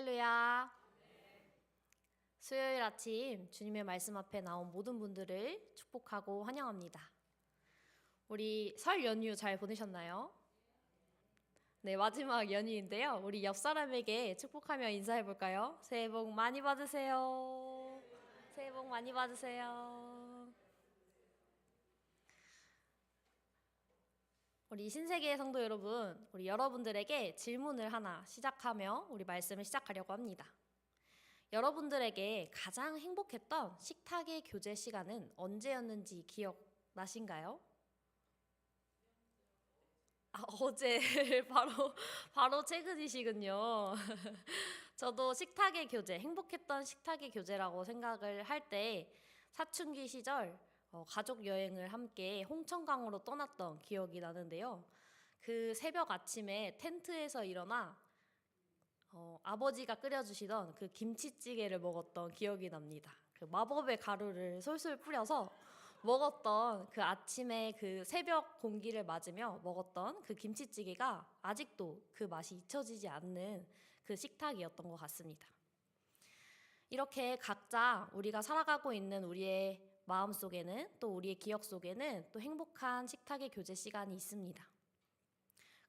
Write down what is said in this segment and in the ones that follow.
할렐루야. 수요일 아침 주님의 말씀 앞에 나온 모든 분들을 축복하고 환영합니다. 우리 설 연휴 잘 보내셨나요? 네, 마지막 연휴인데요. 우리 옆 사람에게 축복하며 인사해 볼까요? 새해 복 많이 받으세요. 새해 복 많이 받으세요. 우리 신세계 성도 여러분, 우리 여러분들에게 질문을 하나 시작하며 우리 말씀을 시작하려고 합니다. 여러분들에게 가장 행복했던 식탁의 교제 시간은 언제였는지 기억나신가요? 어제 바로 최근이시군요. 저도 식탁의 교제, 행복했던 식탁의 교제라고 생각을 할 때 사춘기 시절 가족 여행을 함께 홍천강으로 떠났던 기억이 나는데요. 그 새벽 아침에 텐트에서 일어나 아버지가 끓여주시던 그 김치찌개를 먹었던 기억이 납니다. 그 마법의 가루를 솔솔 뿌려서 먹었던 그 아침에 그 새벽 공기를 맞으며 먹었던 그 김치찌개가 아직도 그 맛이 잊혀지지 않는 그 식탁이었던 것 같습니다. 이렇게 각자 우리가 살아가고 있는 우리의 마음 속에는 또 우리의 기억 속에는 또 행복한 식탁의 교제 시간이 있습니다.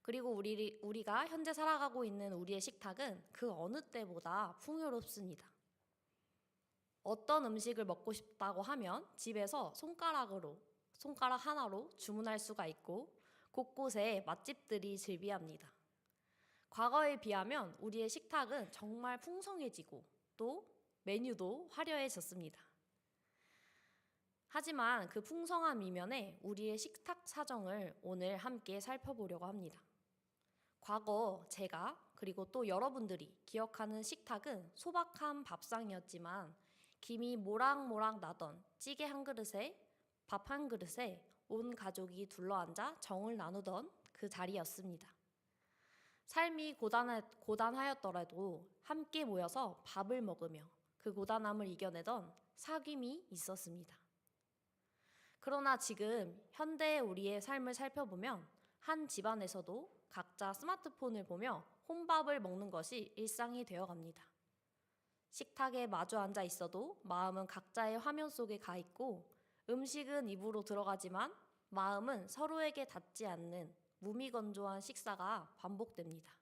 그리고 우리가 현재 살아가고 있는 우리의 식탁은 그 어느 때보다 풍요롭습니다. 어떤 음식을 먹고 싶다고 하면 집에서 손가락 하나로 주문할 수가 있고 곳곳에 맛집들이 즐비합니다. 과거에 비하면 우리의 식탁은 정말 풍성해지고 또 메뉴도 화려해졌습니다. 하지만 그 풍성한 이면에 우리의 식탁 사정을 오늘 함께 살펴보려고 합니다. 과거 제가 그리고 또 여러분들이 기억하는 식탁은 소박한 밥상이었지만 김이 모락모락 나던 찌개 한 그릇에 밥 한 그릇에 온 가족이 둘러앉아 정을 나누던 그 자리였습니다. 삶이 고단하였더라도 함께 모여서 밥을 먹으며 그 고단함을 이겨내던 사귐이 있었습니다. 그러나 지금 현대의 우리의 삶을 살펴보면 한 집안에서도 각자 스마트폰을 보며 혼밥을 먹는 것이 일상이 되어갑니다. 식탁에 마주 앉아 있어도 마음은 각자의 화면 속에 가 있고 음식은 입으로 들어가지만 마음은 서로에게 닿지 않는 무미건조한 식사가 반복됩니다.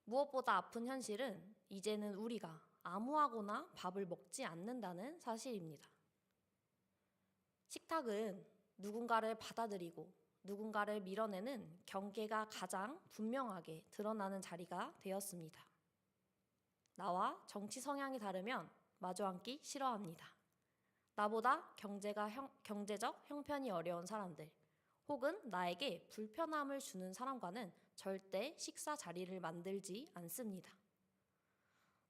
무엇보다 아픈 현실은 이제는 우리가 아무하고나 밥을 먹지 않는다는 사실입니다. 식탁은 누군가를 받아들이고 누군가를 밀어내는 경계가 가장 분명하게 드러나는 자리가 되었습니다. 나와 정치 성향이 다르면 마주 앉기 싫어합니다. 나보다 경제적 형편이 어려운 사람들 혹은 나에게 불편함을 주는 사람과는 절대 식사 자리를 만들지 않습니다.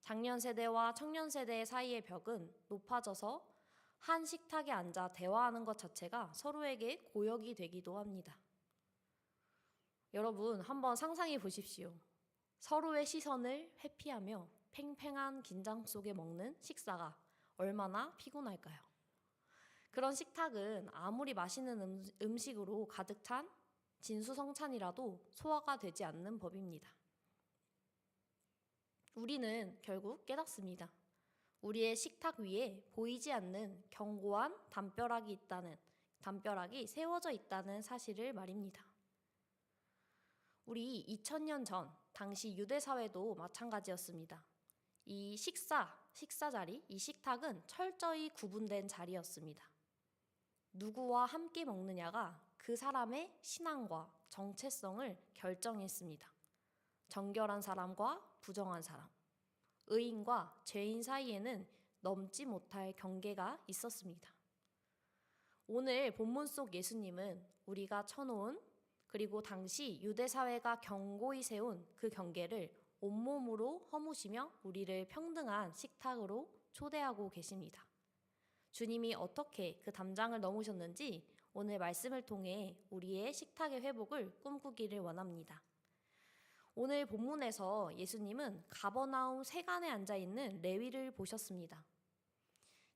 장년 세대와 청년 세대 사이의 벽은 높아져서 한 식탁에 앉아 대화하는 것 자체가 서로에게 고역이 되기도 합니다. 여러분 한번 상상해 보십시오. 서로의 시선을 회피하며 팽팽한 긴장 속에 먹는 식사가 얼마나 피곤할까요? 그런 식탁은 아무리 맛있는 음식으로 가득 찬 진수성찬이라도 소화가 되지 않는 법입니다. 우리는 결국 깨닫습니다. 우리의 식탁 위에 보이지 않는 견고한 담벼락이 세워져 있다는 사실을 말입니다. 우리 2000년 전 당시 유대 사회도 마찬가지였습니다. 이 식사 자리, 이 식탁은 철저히 구분된 자리였습니다. 누구와 함께 먹느냐가 그 사람의 신앙과 정체성을 결정했습니다. 정결한 사람과 부정한 사람, 의인과 죄인 사이에는 넘지 못할 경계가 있었습니다. 오늘 본문 속 예수님은 우리가 쳐놓은 그리고 당시 유대 사회가 견고히 세운 그 경계를 온몸으로 허무시며 우리를 평등한 식탁으로 초대하고 계십니다. 주님이 어떻게 그 담장을 넘으셨는지 오늘 말씀을 통해 우리의 식탁의 회복을 꿈꾸기를 원합니다. 오늘 본문에서 예수님은 가버나움 세간에 앉아있는 레위를 보셨습니다.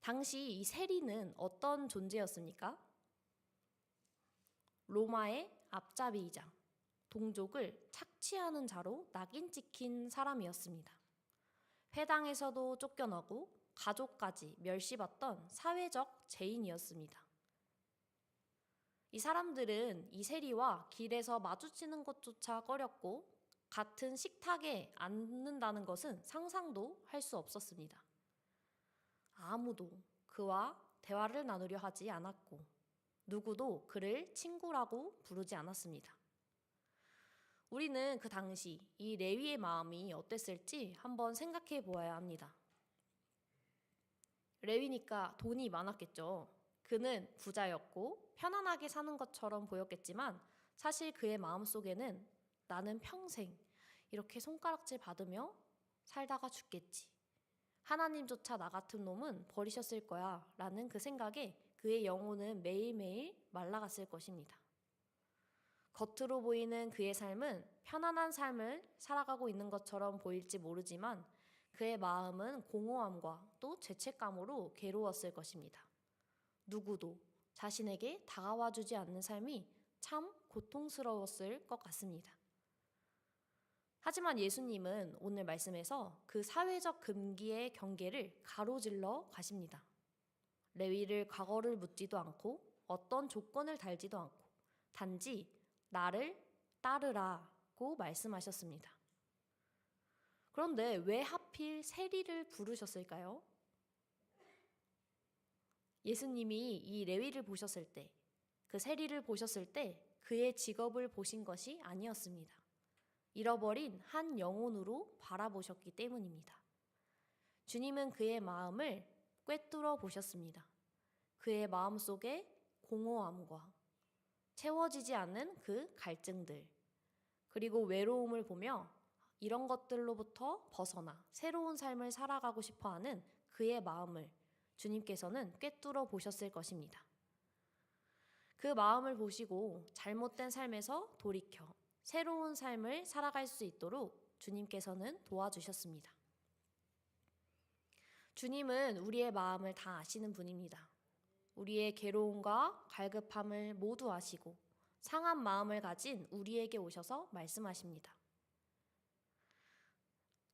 당시 이 세리는 어떤 존재였습니까? 로마의 앞잡이이자 동족을 착취하는 자로 낙인 찍힌 사람이었습니다. 회당에서도 쫓겨나고 가족까지 멸시받던 사회적 죄인이었습니다. 이 사람들은 이 세리와 길에서 마주치는 것조차 꺼렸고 같은 식탁에 앉는다는 것은 상상도 할 수 없었습니다. 아무도 그와 대화를 나누려 하지 않았고 누구도 그를 친구라고 부르지 않았습니다. 우리는 그 당시 이 레위의 마음이 어땠을지 한번 생각해 보아야 합니다. 레위니까 돈이 많았겠죠. 그는 부자였고 편안하게 사는 것처럼 보였겠지만 사실 그의 마음속에는 나는 평생 이렇게 손가락질 받으며 살다가 죽겠지. 하나님조차 나 같은 놈은 버리셨을 거야 라는 그 생각에 그의 영혼은 매일매일 말라갔을 것입니다. 겉으로 보이는 그의 삶은 편안한 삶을 살아가고 있는 것처럼 보일지 모르지만 그의 마음은 공허함과 또 죄책감으로 괴로웠을 것입니다. 누구도 자신에게 다가와 주지 않는 삶이 참 고통스러웠을 것 같습니다. 하지만 예수님은 오늘 말씀에서 그 사회적 금기의 경계를 가로질러 가십니다. 레위를 과거를 묻지도 않고 어떤 조건을 달지도 않고 단지 나를 따르라고 말씀하셨습니다. 그런데 왜 하필 세리를 부르셨을까요? 예수님이 이 레위를 보셨을 때, 그 세리를 보셨을 때 그의 직업을 보신 것이 아니었습니다. 잃어버린 한 영혼으로 바라보셨기 때문입니다. 주님은 그의 마음을 꿰뚫어 보셨습니다. 그의 마음속에 공허함과 채워지지 않는 그 갈증들, 그리고 외로움을 보며 이런 것들로부터 벗어나 새로운 삶을 살아가고 싶어하는 그의 마음을 주님께서는 꿰뚫어 보셨을 것입니다. 그 마음을 보시고 잘못된 삶에서 돌이켜 새로운 삶을 살아갈 수 있도록 주님께서는 도와주셨습니다. 주님은 우리의 마음을 다 아시는 분입니다. 우리의 괴로움과 갈급함을 모두 아시고 상한 마음을 가진 우리에게 오셔서 말씀하십니다.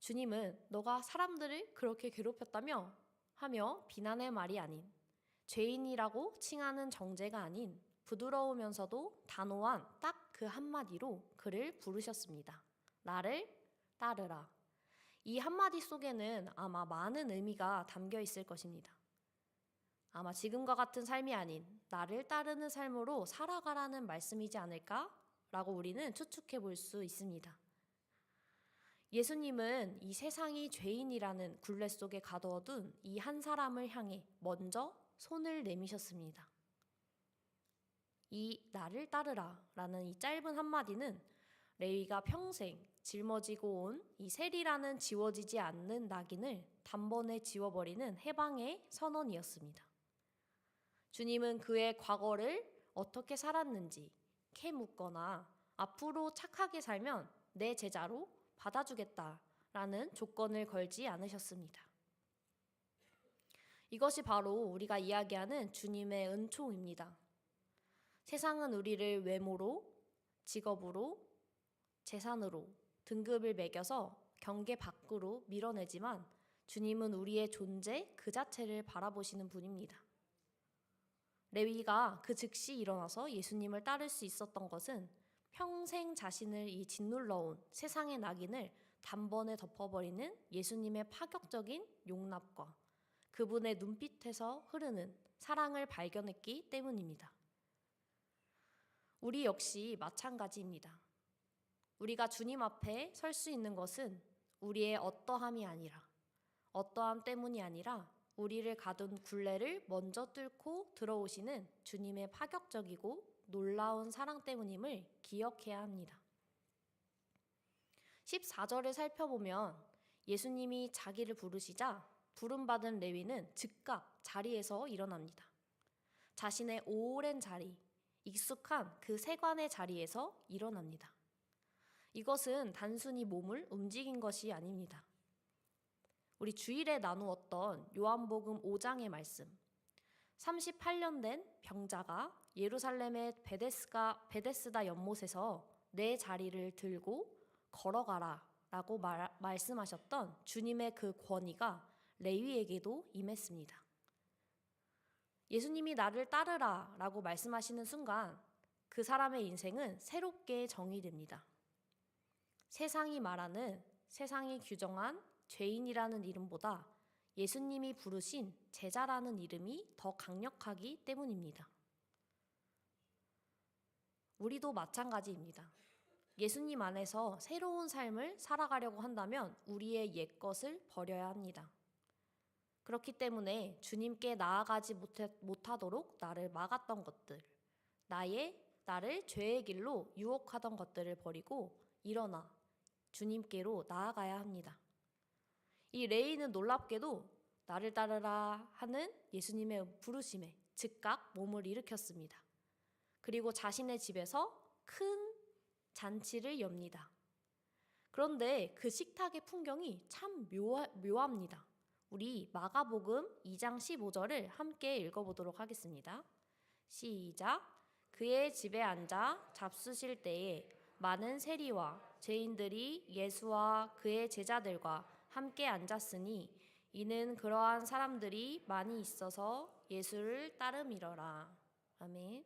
주님은 너가 사람들을 그렇게 괴롭혔다며 하며 비난의 말이 아닌 죄인이라고 칭하는 정죄가 아닌 부드러우면서도 단호한 딱 그 한마디로 그를 부르셨습니다. 나를 따르라. 이 한마디 속에는 아마 많은 의미가 담겨 있을 것입니다. 아마 지금과 같은 삶이 아닌 나를 따르는 삶으로 살아가라는 말씀이지 않을까라고 우리는 추측해 볼 수 있습니다. 예수님은 이 세상이 죄인이라는 굴레 속에 가둬둔 이 한 사람을 향해 먼저 손을 내미셨습니다. 이 나를 따르라 라는 이 짧은 한마디는 레위가 평생 짊어지고 온 이 세리라는 지워지지 않는 낙인을 단번에 지워버리는 해방의 선언이었습니다. 주님은 그의 과거를 어떻게 살았는지 캐묻거나 앞으로 착하게 살면 내 제자로 받아주겠다라는 조건을 걸지 않으셨습니다. 이것이 바로 우리가 이야기하는 주님의 은총입니다. 세상은 우리를 외모로, 직업으로, 재산으로 등급을 매겨서 경계 밖으로 밀어내지만 주님은 우리의 존재 그 자체를 바라보시는 분입니다. 레위가 그 즉시 일어나서 예수님을 따를 수 있었던 것은 평생 자신을 이 짓눌러온 세상의 낙인을 단번에 덮어버리는 예수님의 파격적인 용납과 그분의 눈빛에서 흐르는 사랑을 발견했기 때문입니다. 우리 역시 마찬가지입니다. 우리가 주님 앞에 설 수 있는 것은 우리의 어떠함이 아니라 어떠함 때문이 아니라 우리를 가둔 굴레를 먼저 뚫고 들어오시는 주님의 파격적이고 놀라운 사랑 때문임을 기억해야 합니다. 14절을 살펴보면 예수님이 자기를 부르시자 부름받은 레위는 즉각 자리에서 일어납니다. 자신의 오랜 자리, 익숙한 그 세관의 자리에서 일어납니다. 이것은 단순히 몸을 움직인 것이 아닙니다. 우리 주일에 나누었던 요한복음 5장의 말씀, 38년 된 병자가 예루살렘의 베데스다 연못에서 내 자리를 들고 걸어가라 라고 말씀하셨던 주님의 그 권위가 레위에게도 임했습니다. 예수님이 나를 따르라 라고 말씀하시는 순간 그 사람의 인생은 새롭게 정의됩니다. 세상이 말하는, 세상이 규정한 죄인이라는 이름보다 예수님이 부르신 제자라는 이름이 더 강력하기 때문입니다. 우리도 마찬가지입니다. 예수님 안에서 새로운 삶을 살아가려고 한다면 우리의 옛것을 버려야 합니다. 그렇기 때문에 주님께 나아가지 못하도록 나를 막았던 것들, 나를 죄의 길로 유혹하던 것들을 버리고 일어나 주님께로 나아가야 합니다. 이 레위는 놀랍게도 나를 따르라 하는 예수님의 부르심에 즉각 몸을 일으켰습니다. 그리고 자신의 집에서 큰 잔치를 엽니다. 그런데 그 식탁의 풍경이 참 묘합니다. 우리 마가복음 2장 15절을 함께 읽어보도록 하겠습니다. 시작. 그의 집에 앉아 잡수실 때에 많은 세리와 죄인들이 예수와 그의 제자들과 함께 앉았으니 이는 그러한 사람들이 많이 있어서 예수를 따름이러라. 아멘.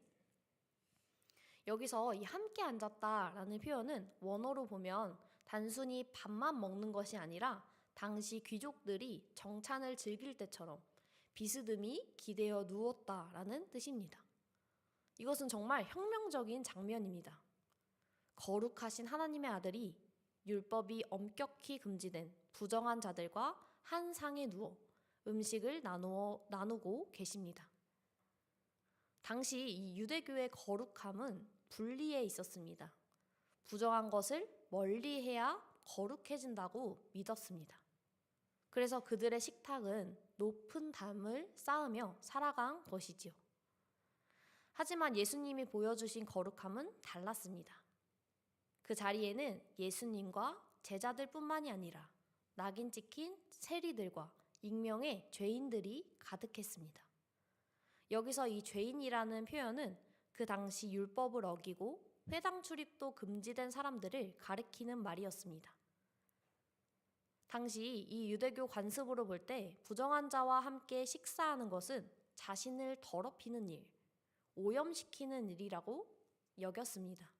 여기서 이 함께 앉았다라는 표현은 원어로 보면 단순히 밥만 먹는 것이 아니라 당시 귀족들이 정찬을 즐길 때처럼 비스듬히 기대어 누웠다라는 뜻입니다. 이것은 정말 혁명적인 장면입니다. 거룩하신 하나님의 아들이 율법이 엄격히 금지된 부정한 자들과 한 상에 누워 음식을 나누고 계십니다. 당시 이 유대교의 거룩함은 분리해 있었습니다. 부정한 것을 멀리해야 거룩해진다고 믿었습니다. 그래서 그들의 식탁은 높은 담을 쌓으며 살아간 것이지요. 하지만 예수님이 보여주신 거룩함은 달랐습니다. 그 자리에는 예수님과 제자들뿐만이 아니라 낙인 찍힌 세리들과 익명의 죄인들이 가득했습니다. 여기서 이 죄인이라는 표현은 그 당시 율법을 어기고 회당 출입도 금지된 사람들을 가리키는 말이었습니다. 당시 이 유대교 관습으로 볼 때 부정한 자와 함께 식사하는 것은 자신을 더럽히는 일, 오염시키는 일이라고 여겼습니다.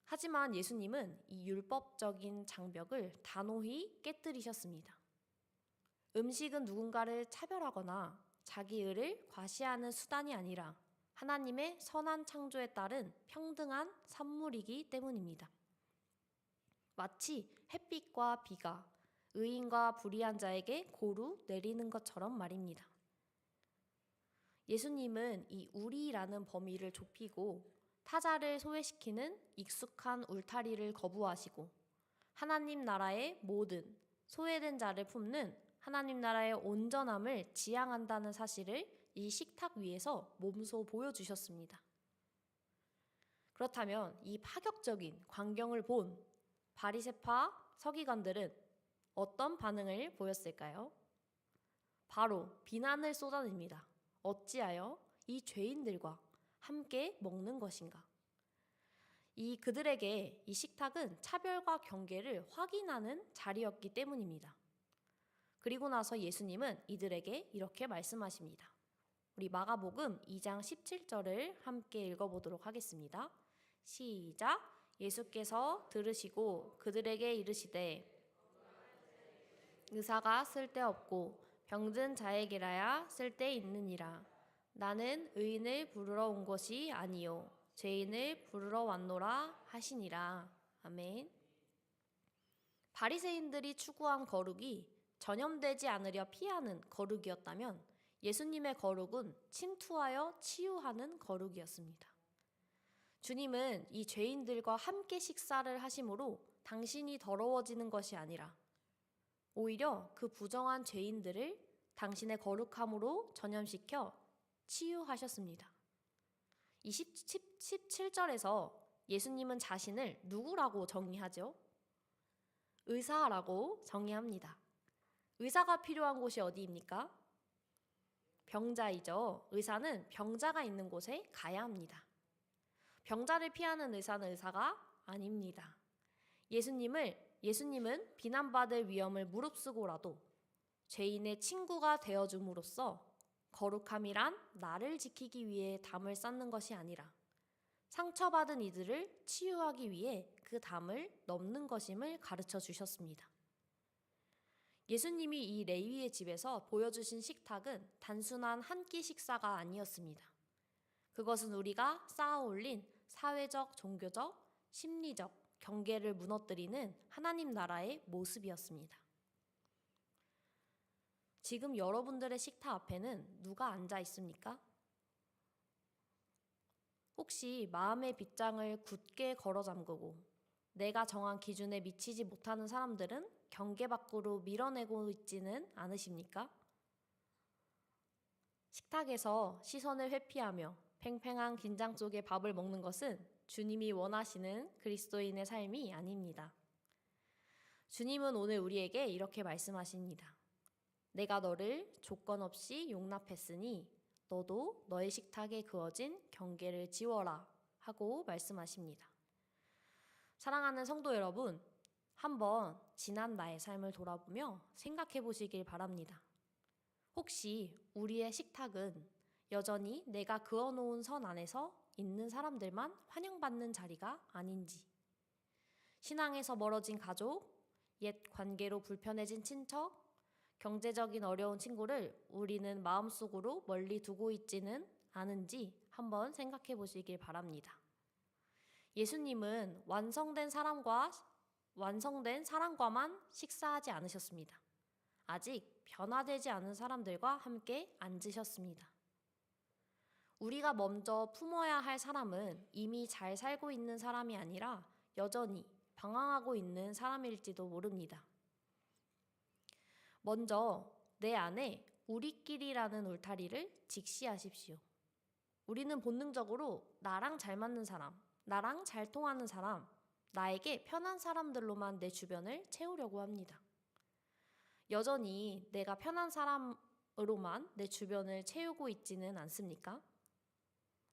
하지만 예수님은 이 율법적인 장벽을 단호히 깨뜨리셨습니다. 음식은 누군가를 차별하거나 자기 의를 과시하는 수단이 아니라 하나님의 선한 창조에 따른 평등한 산물이기 때문입니다. 마치 햇빛과 비가 의인과 불의한 자에게 고루 내리는 것처럼 말입니다. 예수님은 이 우리라는 범위를 좁히고 타자를 소외시키는 익숙한 울타리를 거부하시고 하나님 나라의 모든 소외된 자를 품는 하나님 나라의 온전함을 지향한다는 사실을 이 식탁 위에서 몸소 보여주셨습니다. 그렇다면 이 파격적인 광경을 본 바리새파 서기관들은 어떤 반응을 보였을까요? 바로 비난을 쏟아냅니다. 어찌하여 이 죄인들과 함께 먹는 것인가? 그들에게 이 식탁은 차별과 경계를 확인하는 자리였기 때문입니다. 그리고 나서 예수님은 이들에게 이렇게 말씀하십니다. 우리 마가복음 2장 17절을 함께 읽어보도록 하겠습니다. 시작. 예수께서 들으시고 그들에게 이르시되 의사가 쓸데없고 병든 자에게라야 쓸데있느니라. 나는 의인을 부르러 온 것이 아니요 죄인을 부르러 왔노라 하시니라. 아멘. 바리새인들이 추구한 거룩이 전염되지 않으려 피하는 거룩이었다면 예수님의 거룩은 침투하여 치유하는 거룩이었습니다. 주님은 이 죄인들과 함께 식사를 하심으로 당신이 더러워지는 것이 아니라 오히려 그 부정한 죄인들을 당신의 거룩함으로 전염시켜 치유하셨습니다. 17절에서 예수님은 자신을 누구라고 정의하죠? 의사라고 정의합니다. 의사가 필요한 곳이 어디입니까? 병자이죠. 의사는 병자가 있는 곳에 가야 합니다. 병자를 피하는 의사는 의사가 아닙니다. 예수님은 비난받을 위험을 무릅쓰고라도 죄인의 친구가 되어줌으로써 거룩함이란 나를 지키기 위해 담을 쌓는 것이 아니라 상처받은 이들을 치유하기 위해 그 담을 넘는 것임을 가르쳐 주셨습니다. 예수님이 이 레위의 집에서 보여주신 식탁은 단순한 한 끼 식사가 아니었습니다. 그것은 우리가 쌓아올린 사회적, 종교적, 심리적 경계를 무너뜨리는 하나님 나라의 모습이었습니다. 지금 여러분들의 식탁 앞에는 누가 앉아 있습니까? 혹시 마음의 빗장을 굳게 걸어 잠그고 내가 정한 기준에 미치지 못하는 사람들은 경계 밖으로 밀어내고 있지는 않으십니까? 식탁에서 시선을 회피하며 팽팽한 긴장 속에 밥을 먹는 것은 주님이 원하시는 그리스도인의 삶이 아닙니다. 주님은 오늘 우리에게 이렇게 말씀하십니다. 내가 너를 조건 없이 용납했으니 너도 너의 식탁에 그어진 경계를 지워라 하고 말씀하십니다. 사랑하는 성도 여러분, 한번 지난 나의 삶을 돌아보며 생각해 보시길 바랍니다. 혹시 우리의 식탁은 여전히 내가 그어놓은 선 안에서 있는 사람들만 환영받는 자리가 아닌지, 신앙에서 멀어진 가족, 옛 관계로 불편해진 친척, 경제적인 어려운 친구를 우리는 마음속으로 멀리 두고 있지는 않은지 한번 생각해 보시길 바랍니다. 예수님은 완성된 사람과만 식사하지 않으셨습니다. 아직 변화되지 않은 사람들과 함께 앉으셨습니다. 우리가 먼저 품어야 할 사람은 이미 잘 살고 있는 사람이 아니라 여전히 방황하고 있는 사람일지도 모릅니다. 먼저 내 안에 우리끼리라는 울타리를 직시하십시오. 우리는 본능적으로 나랑 잘 맞는 사람, 나랑 잘 통하는 사람, 나에게 편한 사람들로만 내 주변을 채우려고 합니다. 여전히 내가 편한 사람으로만 내 주변을 채우고 있지는 않습니까?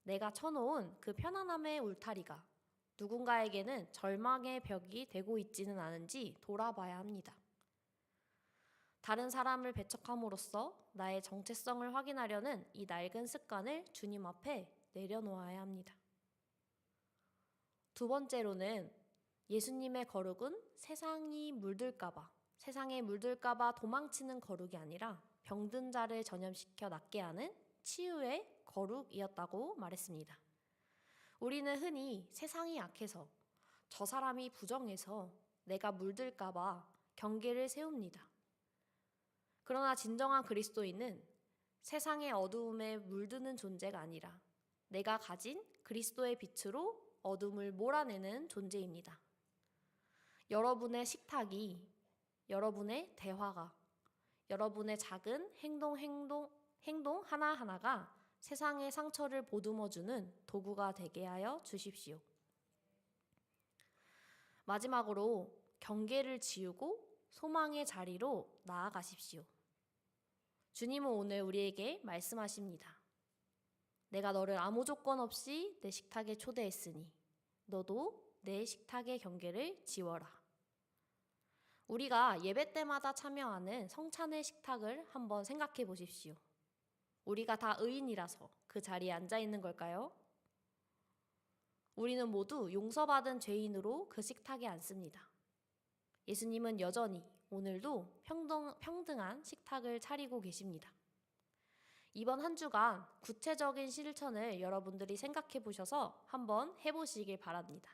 내가 쳐놓은 그 편안함의 울타리가 누군가에게는 절망의 벽이 되고 있지는 않은지 돌아봐야 합니다. 다른 사람을 배척함으로써 나의 정체성을 확인하려는 이 낡은 습관을 주님 앞에 내려놓아야 합니다. 두 번째로는 예수님의 거룩은 세상에 물들까봐 도망치는 거룩이 아니라 병든 자를 전염시켜 낫게 하는 치유의 거룩이었다고 말했습니다. 우리는 흔히 세상이 약해서, 저 사람이 부정해서 내가 물들까봐 경계를 세웁니다. 그러나 진정한 그리스도인은 세상의 어두움에 물드는 존재가 아니라 내가 가진 그리스도의 빛으로 어둠을 몰아내는 존재입니다. 여러분의 식탁이, 여러분의 대화가, 여러분의 작은 행동 하나하나가 세상의 상처를 보듬어주는 도구가 되게 하여 주십시오. 마지막으로 경계를 지우고 소망의 자리로 나아가십시오. 주님은 오늘 우리에게 말씀하십니다. 내가 너를 아무 조건 없이 내 식탁에 초대했으니 너도 내 식탁의 경계를 지워라. 우리가 예배 때마다 참여하는 성찬의 식탁을 한번 생각해 보십시오. 우리가 다 의인이라서 그 자리에 앉아 있는 걸까요? 우리는 모두 용서받은 죄인으로 그 식탁에 앉습니다. 예수님은 여전히 오늘도 평등한 식탁을 차리고 계십니다. 이번 한 주간 구체적인 실천을 여러분들이 생각해 보셔서 한번 해보시길 바랍니다.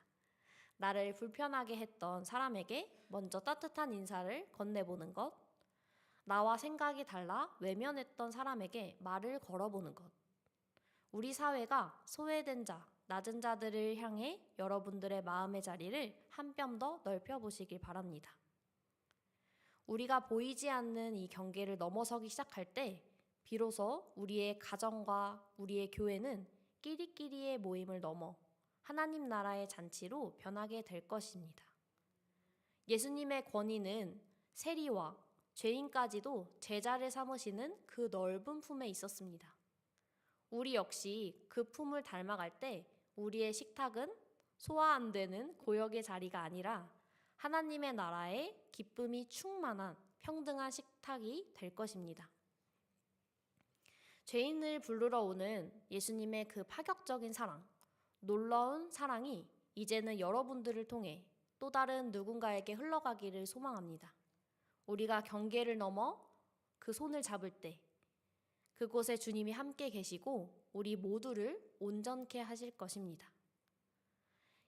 나를 불편하게 했던 사람에게 먼저 따뜻한 인사를 건네보는 것, 나와 생각이 달라 외면했던 사람에게 말을 걸어보는 것, 우리 사회가 소외된 자, 낮은 자들을 향해 여러분들의 마음의 자리를 한 뼘 더 넓혀보시길 바랍니다. 우리가 보이지 않는 이 경계를 넘어서기 시작할 때 비로소 우리의 가정과 우리의 교회는 끼리끼리의 모임을 넘어 하나님 나라의 잔치로 변하게 될 것입니다. 예수님의 권위는 세리와 죄인까지도 제자를 삼으시는 그 넓은 품에 있었습니다. 우리 역시 그 품을 닮아갈 때 우리의 식탁은 소화 안 되는 고역의 자리가 아니라 하나님의 나라에 기쁨이 충만한 평등한 식탁이 될 것입니다. 죄인을 부르러 오는 예수님의 그 파격적인 사랑, 놀라운 사랑이 이제는 여러분들을 통해 또 다른 누군가에게 흘러가기를 소망합니다. 우리가 경계를 넘어 그 손을 잡을 때 그곳에 주님이 함께 계시고 우리 모두를 온전케 하실 것입니다.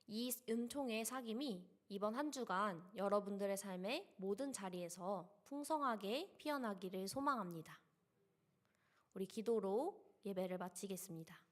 이 은총의 사귐이 이번 한 주간 여러분들의 삶의 모든 자리에서 풍성하게 피어나기를 소망합니다. 우리 기도로 예배를 마치겠습니다.